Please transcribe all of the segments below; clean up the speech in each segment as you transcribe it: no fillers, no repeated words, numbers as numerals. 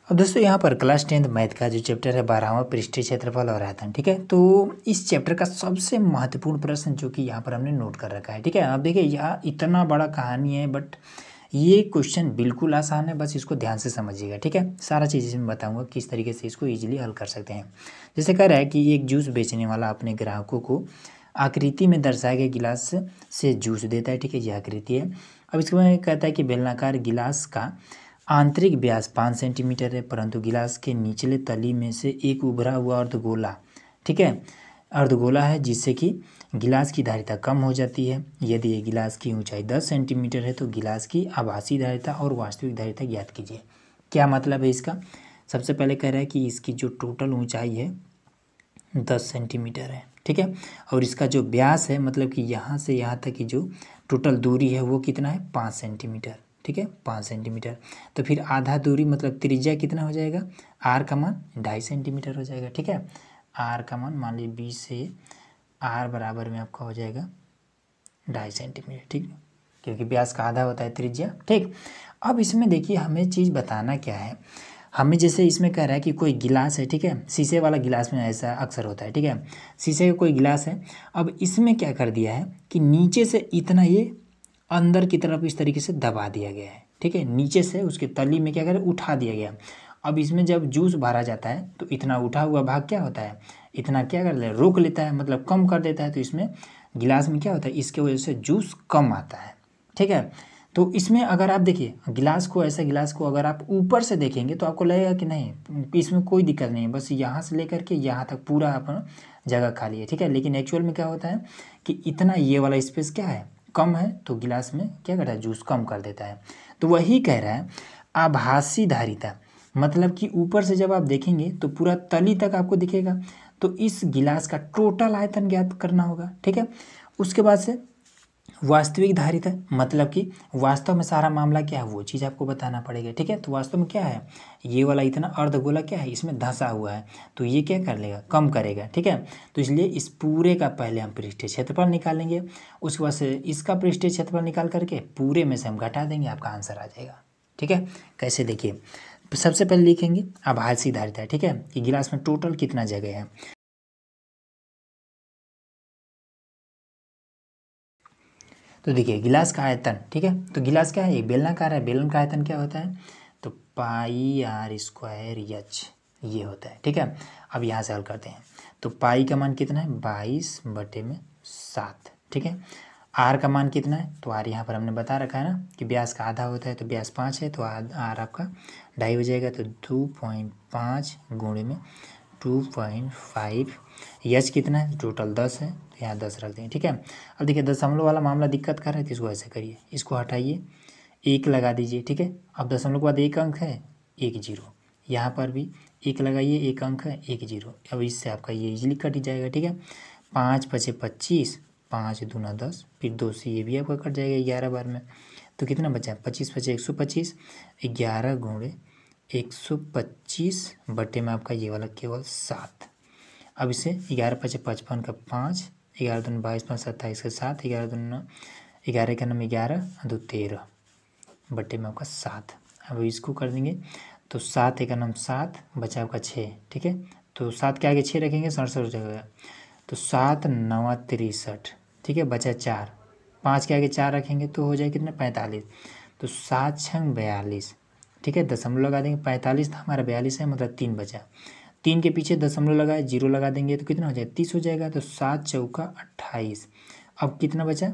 अब दोस्तों यहाँ पर क्लास 10th मैथ का जो चैप्टर है 12वां पृष्ठीय क्षेत्रफल और आयतन, ठीक है। तो इस चैप्टर का सबसे महत्वपूर्ण प्रश्न जो कि यहाँ पर हमने नोट कर रखा है, ठीक है। अब देखिए यहाँ इतना बड़ा कहानी है, बट ये क्वेश्चन बिल्कुल आसान है, बस इसको ध्यान से समझिएगा, ठीक है। सारा चीज़ इसमें बताऊंगा किस तरीके से इसको ईजिली हल कर सकते हैं। जैसे कह रहा है कि एक जूस बेचने वाला अपने ग्राहकों को आकृति में दर्शाए गए गिलास से जूस देता है, ठीक है। ये आकृति है। अब इसमें कहता है कि बेलनाकार गिलास का आंतरिक व्यास 5 सेंटीमीटर है, परंतु गिलास के निचले तली में से एक उभरा हुआ अर्धगोला, ठीक है, अर्धगोला है, जिससे कि गिलास की धारिता कम हो जाती है। यदि ये गिलास की ऊंचाई 10 सेंटीमीटर है तो गिलास की आभासी धारिता और वास्तविक धारिता ज्ञात कीजिए। क्या मतलब है इसका? सबसे पहले कह रहा है कि इसकी जो टोटल ऊंचाई है 10 सेंटीमीटर है, ठीक है। और इसका जो व्यास है, मतलब कि यहाँ से यहाँ तक की जो टोटल दूरी है वो कितना है? 5 सेंटीमीटर, ठीक है, 5 सेंटीमीटर। तो फिर आधा दूरी मतलब त्रिज्या कितना हो जाएगा? आर का मान 2.5 सेंटीमीटर हो जाएगा, ठीक है। आर का मान मान लीजिए 20 से आर बराबर में आपका हो जाएगा 2.5 सेंटीमीटर, ठीक है, क्योंकि व्यास का आधा होता है त्रिज्या, ठीक। अब इसमें देखिए हमें चीज़ बताना क्या है, हमें जैसे इसमें कह रहा है कि कोई गिलास है, ठीक है, शीशे वाला गिलास में ऐसा अक्सर होता है, ठीक है। शीशे का कोई गिलास है। अब इसमें क्या कर दिया है कि नीचे से इतना ये अंदर की तरफ इस तरीके से दबा दिया गया है, ठीक है। नीचे से उसके तली में क्या करें? उठा दिया गया। अब इसमें जब जूस भरा जाता है तो इतना उठा हुआ भाग क्या होता है? इतना क्या कर ले? रोक लेता है, मतलब कम कर देता है। तो इसमें गिलास में क्या होता है? इसके वजह से जूस कम आता है, ठीक है। तो इसमें अगर आप देखिए गिलास को, ऐसे गिलास को अगर आप ऊपर से देखेंगे तो आपको लगेगा कि नहीं इसमें कोई दिक्कत नहीं है, बस यहाँ से लेकर के यहाँ तक पूरा अपना जगह खाली है, ठीक है। लेकिन एक्चुअल में क्या होता है कि इतना ये वाला स्पेस क्या है? कम है। तो गिलास में क्या करता है? जूस कम कर देता है। तो वही कह रहा है आभासी धारिता, मतलब कि ऊपर से जब आप देखेंगे तो पूरा तली तक आपको दिखेगा। तो इस गिलास का टोटल आयतन ज्ञात करना होगा, ठीक है। उसके बाद से वास्तविक धारिता, मतलब कि वास्तव में सारा मामला क्या है वो चीज़ आपको बताना पड़ेगा, ठीक है। तो वास्तव में क्या है? ये वाला इतना अर्धगोला क्या है? इसमें धंसा हुआ है, तो ये क्या कर लेगा? कम करेगा, ठीक है। तो इसलिए इस पूरे का पहले हम पृष्ठीय क्षेत्रफल निकालेंगे, उसके बाद से इसका पृष्ठीय क्षेत्रफल निकाल करके पूरे में से हम घटा देंगे, आपका आंसर आ जाएगा, ठीक है। कैसे? देखिए सबसे पहले लिखेंगे आभासी धारिता, ठीक है, कि गिलास में टोटल कितना जगह है। तो देखिए गिलास का आयतन, ठीक है, तो गिलास क्या है? एक बेलनाकार है, बेलन का आयतन क्या होता है? तो पाई आर स्क्वायर एच ये होता है, ठीक है। अब यहाँ से हल करते हैं। तो पाई का मान कितना है? 22/7, ठीक है। आर का मान कितना है? तो आर यहाँ पर हमने बता रखा है ना कि व्यास का आधा होता है, तो व्यास 5 है, तो आर आपका 2.5 हो जाएगा। तो 2.5 गुणे में 2.5। यच कितना है? टोटल 10 है, तो यहाँ 10 रख देंगे, ठीक है। अब देखिए दशमलव वाला मामला दिक्कत कर रहा है, तो इसको ऐसे करिए, इसको हटाइए, 1 लगा दीजिए, ठीक है। अब दशमलव के बाद एक अंक है, 1 0, यहाँ पर भी 1 लगाइए, 1 अंक है, 1 0। अब इससे आपका ये इजीली कट जाएगा, ठीक है। 5 5 25, 5 दूना 10, फिर 2 से ये भी आपका कट जाएगा 11 बार में। तो कितना बचा? 25 25 125, 11 गुणे 125 बटे में आपका ये वाला केवल 7। अब इसे 11 5 55 का 5, 11 दूनी 22 5 27 का 7, 11 दूनी 11 का 9 11 2 13 बटे में आपका 7। अब इसको कर देंगे तो 7 एक 9 7 बचा आपका 6, ठीक है। तो 7 के आगे 6 रखेंगे 67 हो जाएगा। तो 7 9 63, ठीक है, बचा 4। 5 के आगे 4 रखेंगे तो हो जाए कितना? 45। तो 7 6 42, ठीक है, दशमलव लगा देंगे, 45 था हमारा, 42 है, मतलब 3 बचा। 3 के पीछे दशमलव लगाए, 0 लगा देंगे तो कितना हो जाएगा? 30 हो जाएगा। तो 7 चौका 28। अब कितना बचा?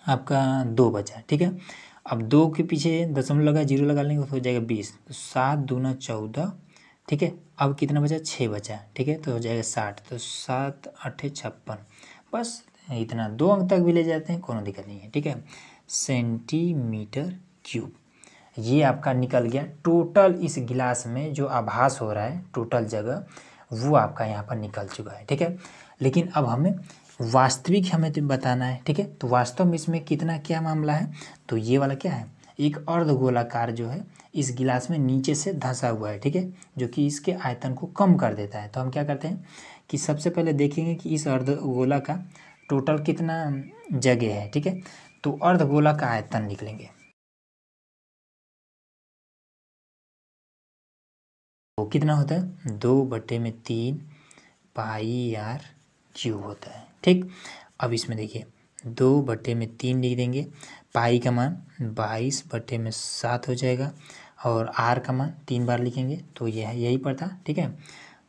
आपका 2 बचा, ठीक है। अब 2 के पीछे दशमलव लगा, 0 लगा लेंगे तो हो जाएगा 20। तो 7 दूना 14, ठीक है। अब कितना बचा? 6 बचा, ठीक है, तो हो जाएगा 60। तो 7 8 56, बस इतना, 2 अंक तक भी ले जाते हैं, कोनो दिक्कत नहीं है, ठीक है। सेंटीमीटर क्यूब ये आपका निकल गया टोटल। इस गिलास में जो आभास हो रहा है टोटल जगह वो आपका यहाँ पर निकल चुका है, ठीक है। लेकिन अब हमें वास्तविक हमें तो बताना है, ठीक है। तो वास्तव में इसमें कितना क्या मामला है? तो ये वाला क्या है? एक अर्धगोलाकार जो है इस गिलास में नीचे से धंसा हुआ है, ठीक है, जो कि इसके आयतन को कम कर देता है। तो हम क्या करते हैं कि सबसे पहले देखेंगे कि इस अर्धगोला का टोटल कितना जगह है, ठीक है। तो अर्धगोला का आयतन निकलेंगे। तो कितना होता है 2/3 पाई आर क्यूब होता है। ठीक, अब इसमें देखिए 2/3 लिख देंगे, पाई का मान 22/7 हो जाएगा और आर का मान 3 बार लिखेंगे तो यह यही पड़ता। ठीक है,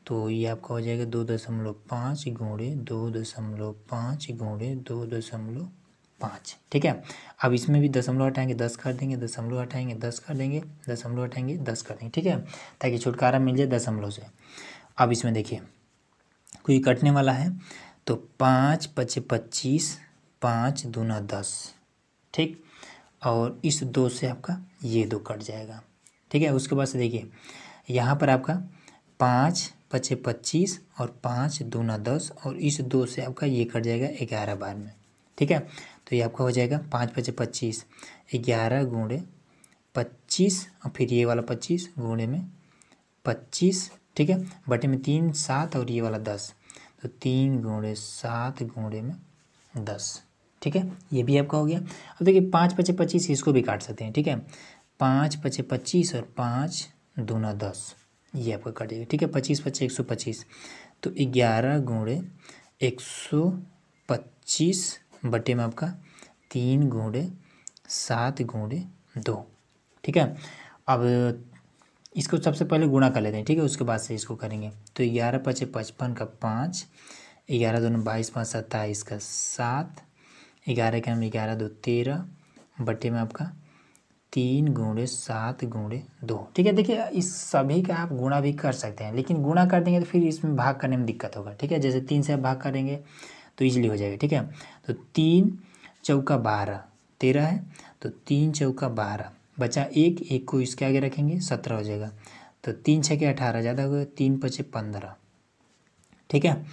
तो ये आपका हो जाएगा 2.5 गुणे 2.5 गुणे 2.5। ठीक है, अब इसमें भी दशमलव हटाएंगे 10 कर देंगे, दशमलव हटाएंगे 10 कर देंगे, दशमलव हटाएंगे 10 कर देंगे। ठीक है, ताकि छुटकारा मिल जाए दशमलव से। अब इसमें देखिए कोई कटने वाला है तो 5 × 25, 5 दूना 10। ठीक, और इस 2 से आपका ये 2 कट जाएगा। ठीक है, उसके बाद से देखिए यहाँ पर आपका 5 × 25 और 5 दूना 10 और इस 2 से आपका ये कट जाएगा 11 बार में। ठीक है, तो ये आपका हो जाएगा 5 × 25 11 गुणे 25 और फिर ये वाला 25 गुणे में 25। ठीक है, बटे में 3 7 और ये वाला 10 तो 3 गुणे 7 गुणे में 10। ठीक है, ये भी आपका हो गया। अब देखिए 5 × 25 इसको भी काट सकते हैं। ठीक है, 5 × 25 और 5 दूना 10 ये आपका कट जाएगा। ठीक है, 25 × 25 125 तो 11 गुणे 125 बटे में आपका 3 गुणे 7 गुणे 2। ठीक है, अब इसको सबसे पहले गुणा कर लेते हैं। ठीक है, उसके बाद से इसको करेंगे तो 11 × 5 = 55 का 5, 11 दूनी 22 5 27 का 7, 11 का 11 2 13 बटे में आपका 3 गुणे 7 गुणे 2। ठीक है, देखिए इस सभी का आप गुणा भी कर सकते हैं, लेकिन गुणा कर देंगे तो फिर इसमें भाग करने में दिक्कत होगा। ठीक है, जैसे 3 से आप भाग करेंगे तो ईजिली हो जाएगा। ठीक है, तो 3 चौका 12 13 है तो 3 चौका 12 बचा 1 को इसके आगे रखेंगे 17 हो जाएगा। तो 3 × 6 = 18 ज़्यादा हो गया, 3 × 5 = 15। ठीक है,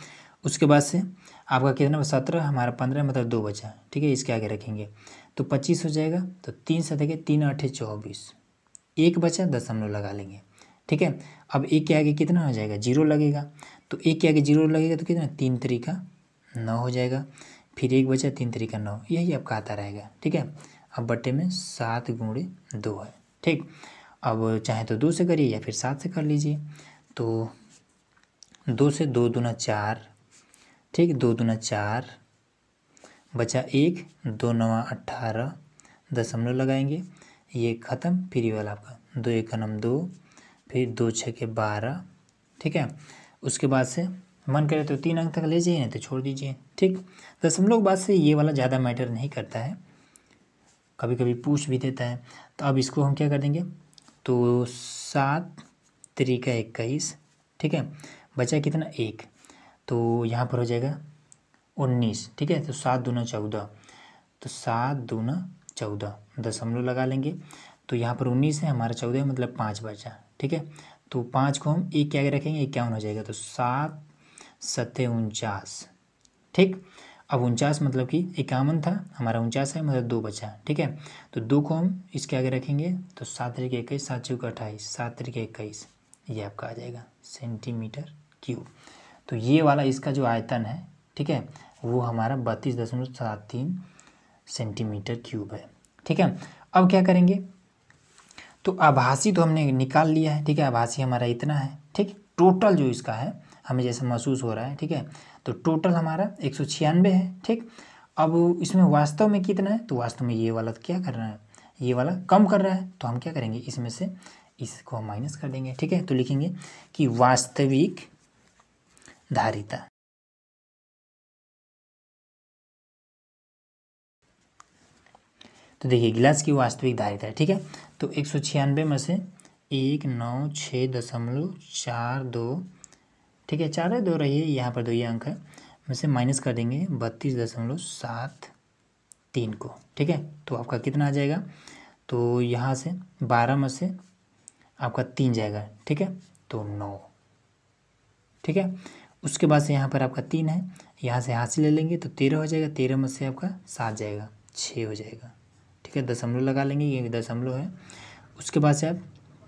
उसके बाद से आपका कितना 17 हमारा 15 मतलब 2 बचा। ठीक है, इसके आगे रखेंगे तो 25 हो जाएगा। तो 3 से देखिए 3 × 8 = 24, 1 बचा दशमलव लगा लेंगे। ठीक है, अब 1 के आगे कितना हो जाएगा 0 लगेगा, तो 1 के आगे 0 लगेगा तो कितना 3 × 3 = 9 हो जाएगा। फिर 1 बचा 3 × 3 = 9, यही आपका आता रहेगा। ठीक है, अब बटे में 7 गुणे 2 है। ठीक, अब चाहे तो 2 से करिए या फिर 7 से कर लीजिए। तो 2 से 2 दूना 4। ठीक, 2 दूना 4 बचा 1, 2 × 9 = 18 दशमलव लगाएंगे, ये ख़त्म। फिर ये वाला आपका 2 × 1 = 2, फिर 2 × 6 = 12। ठीक है, उसके बाद से मन करे तो 3 अंक तक ले जाइए, नहीं तो छोड़ दीजिए। ठीक, दशमलव के बाद से ये वाला ज़्यादा मैटर नहीं करता है, कभी कभी पूछ भी देता है। तो अब इसको हम क्या कर देंगे तो 7 × 3 = 21। ठीक है, बचा कितना 1, तो यहाँ पर हो जाएगा 19। ठीक है, तो 7 दूना 14, तो 7 दूना 14 दशमलव लगा लेंगे। तो यहाँ पर 19 है, हमारा 14 है, मतलब 5 बचा। ठीक है, तो 5 को हम 1 के आगे रखेंगे 51 हो जाएगा, तो 7 × 7 = 49। ठीक, अब 49 मतलब कि 51 था, हमारा 49 है, मतलब 2 बचा। ठीक है, तो 2 को हम इसके आगे रखेंगे तो 7 × 3 = 21, 7 × 4 = 28, 7 × 3 = 21, ये आपका आ जाएगा सेंटीमीटर क्यूब। तो ये वाला इसका जो आयतन है, ठीक है, वो हमारा 32.73 सेंटीमीटर क्यूब है। ठीक है, अब क्या करेंगे तो आभासी तो हमने निकाल लिया है। ठीक है, आभासी हमारा इतना है। ठीक, टोटल जो इसका है हमें जैसे महसूस हो रहा है। ठीक है, तो टोटल हमारा 196 है। ठीक, अब इसमें वास्तव में कितना है तो वास्तव में ये वाला तो क्या कर रहा है, ये वाला कम कर रहा है, तो हम क्या करेंगे इसमें से इसको हम माइनस कर देंगे। ठीक है, तो लिखेंगे कि वास्तविक धारिता। तो देखिए गिलास की वास्तविक धारिता है। ठीक है, तो 196 में से 196.42। ठीक है, 4 2 रही है, यहाँ पर 2 ये अंक है, में से माइनस कर देंगे 32.73 को। ठीक है, तो आपका कितना आ जाएगा तो यहाँ से 12 में से आपका 3 जाएगा। ठीक है, तो 9। ठीक है, उसके बाद से यहाँ पर आपका 3 है, यहाँ से हासिल ले लेंगे तो 13 हो जाएगा, 13 में से आपका 7 जाएगा, 6 हो जाएगा। ठीक है, दशमलव लगा लेंगे, ये दशमलव है। उसके बाद से आप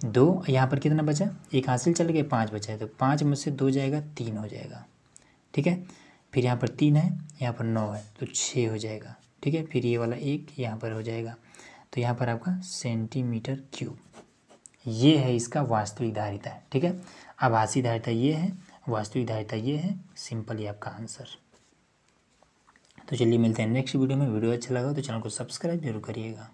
2, यहाँ पर कितना बचा, 1 हासिल चल गया, 5 बचा है, तो 5 में से 2 जाएगा, 3 हो जाएगा। ठीक है, फिर यहाँ पर 3 है, यहाँ पर 9 है, तो 6 हो जाएगा। ठीक है, फिर ये वाला 1 यहाँ पर हो जाएगा, तो यहाँ पर आपका सेंटीमीटर क्यूब ये है इसका वास्तविक धारिता, ठीक है। आभासी धारिता ये है, वास्तविक धारिता ये है, सिंपल ही आपका आंसर। तो चलिए मिलते हैं नेक्स्ट वीडियो में। वीडियो अच्छा लगा तो चैनल को सब्सक्राइब जरूर करिएगा।